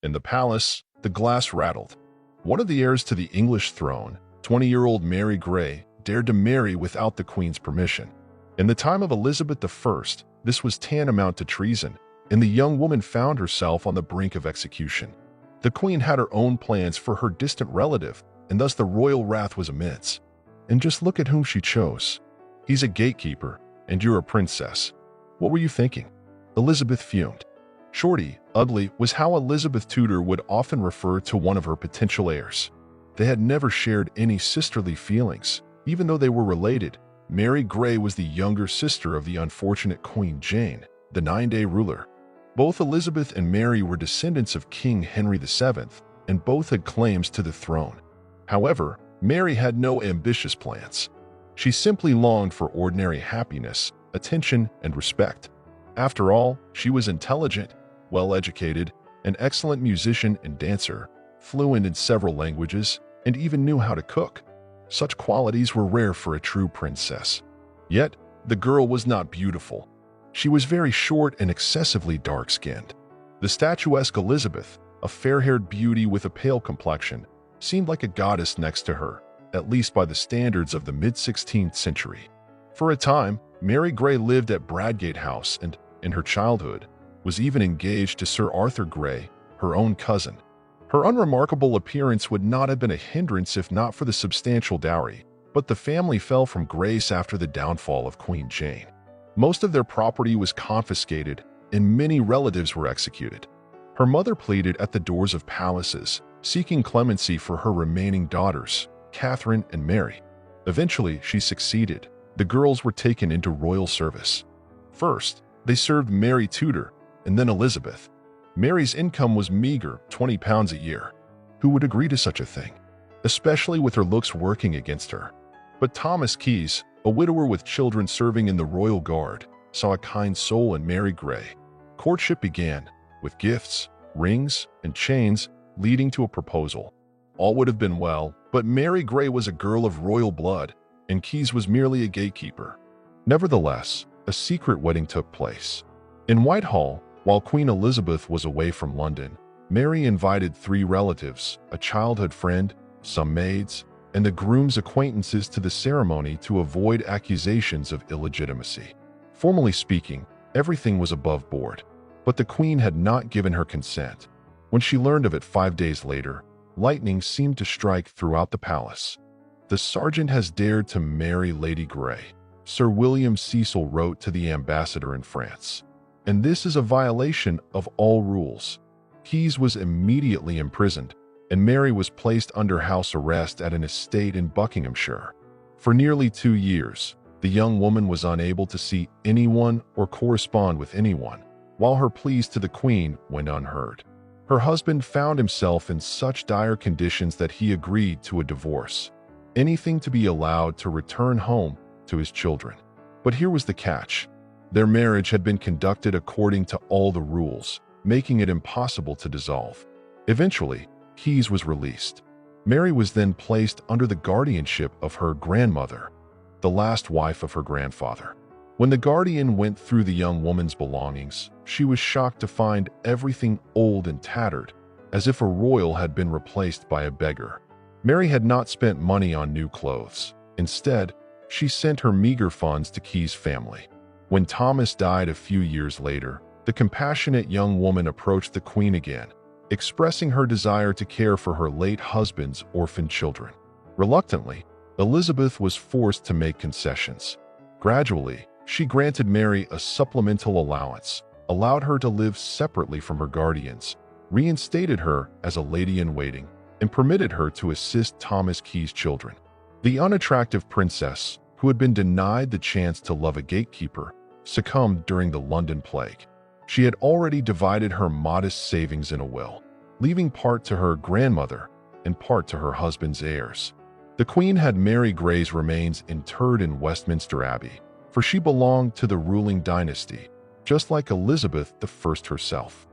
In the palace, the glass rattled. One of the heirs to the English throne, 20-year-old Mary Grey, dared to marry without the Queen's permission. In the time of Elizabeth I, this was tantamount to treason, and the young woman found herself on the brink of execution. The Queen had her own plans for her distant relative, and thus the royal wrath was immense. And just look at whom she chose. He's a gatekeeper, and you're a princess. What were you thinking? Elizabeth fumed. Shorty, ugly was how Elizabeth Tudor would often refer to one of her potential heirs. They had never shared any sisterly feelings, even though they were related. Mary Grey was the younger sister of the unfortunate Queen Jane, the 9-day ruler. Both Elizabeth and Mary were descendants of King Henry VII, and both had claims to the throne. However, Mary had no ambitious plans. She simply longed for ordinary happiness, attention, and respect. After all, she was intelligent, well-educated, an excellent musician and dancer, fluent in several languages, and even knew how to cook. Such qualities were rare for a true princess. Yet, the girl was not beautiful. She was very short and excessively dark-skinned. The statuesque Elizabeth, a fair-haired beauty with a pale complexion, seemed like a goddess next to her, at least by the standards of the mid-16th century. For a time, Mary Grey lived at Bradgate House and, in her childhood, was even engaged to Sir Arthur Grey, her own cousin. Her unremarkable appearance would not have been a hindrance if not for the substantial dowry, but the family fell from grace after the downfall of Queen Jane. Most of their property was confiscated, and many relatives were executed. Her mother pleaded at the doors of palaces, seeking clemency for her remaining daughters, Catherine and Mary. Eventually, she succeeded. The girls were taken into royal service. First, they served Mary Tudor, and then Elizabeth. Mary's income was meager, £20 a year. Who would agree to such a thing? Especially with her looks working against her. But Thomas Keyes, a widower with children serving in the Royal Guard, saw a kind soul in Mary Grey. Courtship began, with gifts, rings, and chains, leading to a proposal. All would have been well, but Mary Grey was a girl of royal blood, and Keyes was merely a gatekeeper. Nevertheless, a secret wedding took place. In Whitehall, while Queen Elizabeth was away from London, Mary invited 3 relatives, a childhood friend, some maids, and the groom's acquaintances to the ceremony to avoid accusations of illegitimacy. Formally speaking, everything was above board, but the Queen had not given her consent. When she learned of it 5 days later, lightning seemed to strike throughout the palace. "The sergeant has dared to marry Lady Grey," Sir William Cecil wrote to the ambassador in France. "And this is a violation of all rules." Keyes was immediately imprisoned, and Mary was placed under house arrest at an estate in Buckinghamshire. For nearly 2 years, the young woman was unable to see anyone or correspond with anyone, while her pleas to the Queen went unheard. Her husband found himself in such dire conditions that he agreed to a divorce, anything to be allowed to return home to his children. But here was the catch. Their marriage had been conducted according to all the rules, making it impossible to dissolve. Eventually, Keyes was released. Mary was then placed under the guardianship of her grandmother, the last wife of her grandfather. When the guardian went through the young woman's belongings, she was shocked to find everything old and tattered, as if a royal had been replaced by a beggar. Mary had not spent money on new clothes. Instead, she sent her meager funds to Keyes' family. When Thomas died a few years later, the compassionate young woman approached the Queen again, expressing her desire to care for her late husband's orphan children. Reluctantly, Elizabeth was forced to make concessions. Gradually, she granted Mary a supplemental allowance, allowed her to live separately from her guardians, reinstated her as a lady-in-waiting, and permitted her to assist Thomas Keyes' children. The unattractive princess, who had been denied the chance to love a gatekeeper, succumbed during the London plague. She had already divided her modest savings in a will, leaving part to her grandmother and part to her husband's heirs. The Queen had Mary Grey's remains interred in Westminster Abbey, for she belonged to the ruling dynasty, just like Elizabeth I herself.